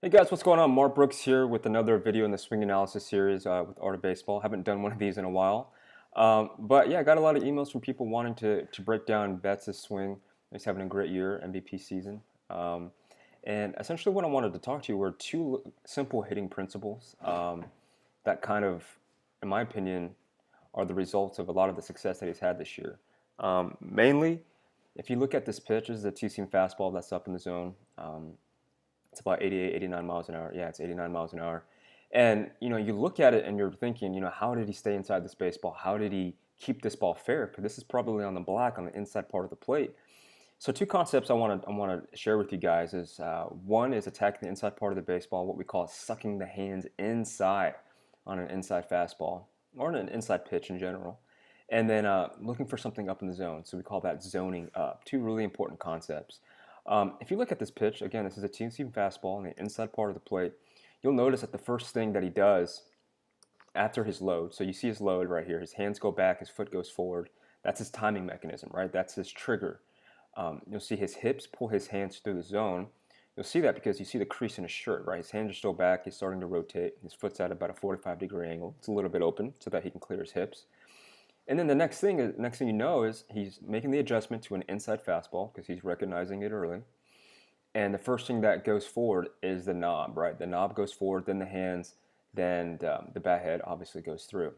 Hey guys, what's going on? Mark Brooks here with another video in the swing analysis series with Art of Baseball. Haven't done one of these in a while. But yeah, I got a lot of emails from people wanting to break down Betts' swing. He's having a great year, MVP season. And essentially what I wanted to talk to you were two simple hitting principles that kind of, in my opinion, are the results of a lot of the success that he's had this year. Mainly, if you look at this pitch, this is a two-seam fastball that's up in the zone. It's about 88, 89 miles an hour. Yeah, it's 89 miles an hour. And, you look at it and you're thinking, how did he stay inside this baseball? How did he keep this ball fair? Because this is probably on the black on the inside part of the plate. So two concepts I want to share with you guys is one is attacking the inside part of the baseball, what we call sucking the hands inside on an inside fastball or an inside pitch in general. And then looking for something up in the zone. So we call that zoning up. Two really important concepts. If you look at this pitch, again, this is a two-seam fastball on the inside part of the plate. You'll notice that the first thing that he does after his load, so you see his load right here, his hands go back, his foot goes forward. That's his timing mechanism, right? That's his trigger. You'll see his hips pull his hands through the zone. You'll see that because you see the crease in his shirt, right? His hands are still back. He's starting to rotate. His foot's at about a 45-degree angle. It's a little bit open so that he can clear his hips. And then the next thing you know is he's making the adjustment to an inside fastball because he's recognizing it early. And the first thing that goes forward is the knob, right? The knob goes forward, then the hands, then the bat head obviously goes through.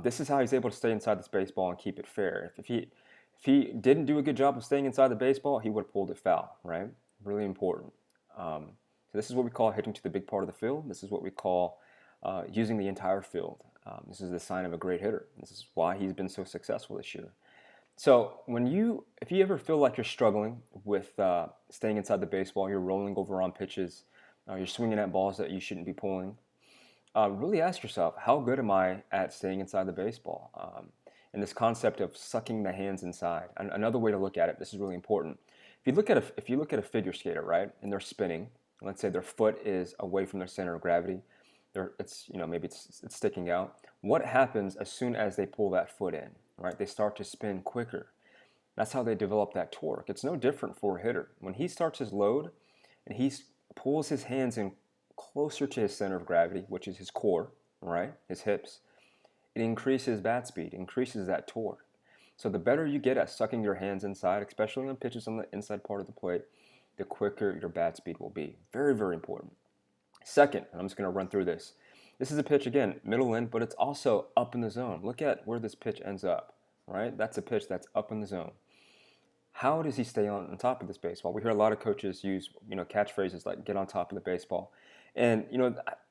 This is how he's able to stay inside this baseball and keep it fair. If he didn't do a good job of staying inside the baseball, he would have pulled it foul, right? Really important. So this is what we call hitting to the big part of the field. This is what we call using the entire field. This is the sign of a great hitter. This is why he's been so successful this year. So if you ever feel like you're struggling with staying inside the baseball, you're rolling over on pitches, you're swinging at balls that you shouldn't be pulling, really ask yourself, how good am I at staying inside the baseball? And this concept of sucking the hands inside. Another way to look at it, this is really important. If you look at a figure skater, right, and they're spinning, let's say their foot is away from their center of gravity, maybe it's sticking out. What happens as soon as they pull that foot in, right? They start to spin quicker. That's how they develop that torque. It's no different for a hitter. When he starts his load and he pulls his hands in closer to his center of gravity, which is his core, right? His hips, it increases bat speed, increases that torque. So the better you get at sucking your hands inside, especially on pitches on the inside part of the plate, the quicker your bat speed will be. Very, very important. Second, and I'm just going to run through this. This is a pitch, again, middle in, but it's also up in the zone. Look at where this pitch ends up, right? That's a pitch that's up in the zone. How does he stay on top of this baseball? We hear a lot of coaches use, catchphrases like get on top of the baseball. And,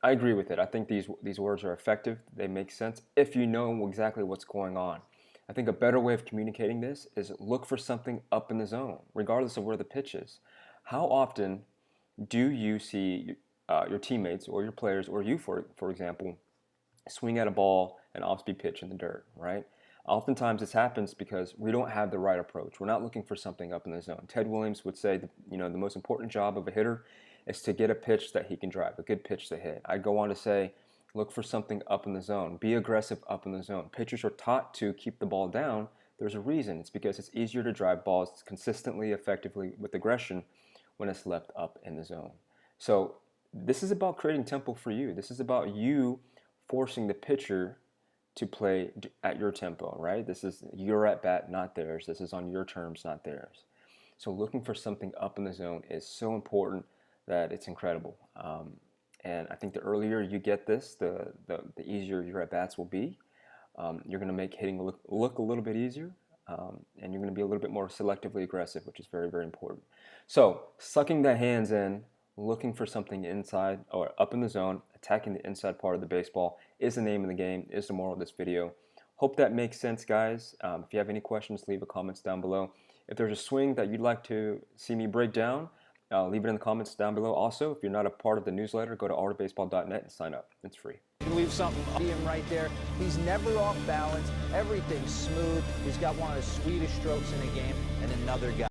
I agree with it. I think these words are effective. They make sense if you know exactly what's going on. I think a better way of communicating this is look for something up in the zone, regardless of where the pitch is. How often do you see your teammates or your players or you, for example, swing at a ball, an off-speed pitch in the dirt, right? Oftentimes this happens because we don't have the right approach. We're not looking for something up in the zone. Ted Williams would say the most important job of a hitter is to get a pitch that he can drive, a good pitch to hit. I'd go on to say, look for something up in the zone. Be aggressive up in the zone. Pitchers are taught to keep the ball down. There's a reason. It's because it's easier to drive balls consistently, effectively, with aggression when it's left up in the zone. So this is about creating tempo for you. This is about you forcing the pitcher to play at your tempo, right? This is your at bat, not theirs. This is on your terms, not theirs. So looking for something up in the zone is so important that it's incredible. And I think the earlier you get this, the easier your at bats will be. You're going to make hitting look a little bit easier, and you're going to be a little bit more selectively aggressive, which is very, very important. So sucking the hands in, looking for something inside or up in the zone, attacking the inside part of the baseball is the name of the game, is the moral of this video. Hope that makes sense, guys. If you have any questions, leave a comments down below. If there's a swing that you'd like to see me break down, leave it in the comments down below. Also, if you're not a part of the newsletter, go to artofbaseball.net and sign up. It's free. Leave something up him right there. He's never off balance. Everything's smooth. He's got one of the sweetest strokes in the game, and another guy.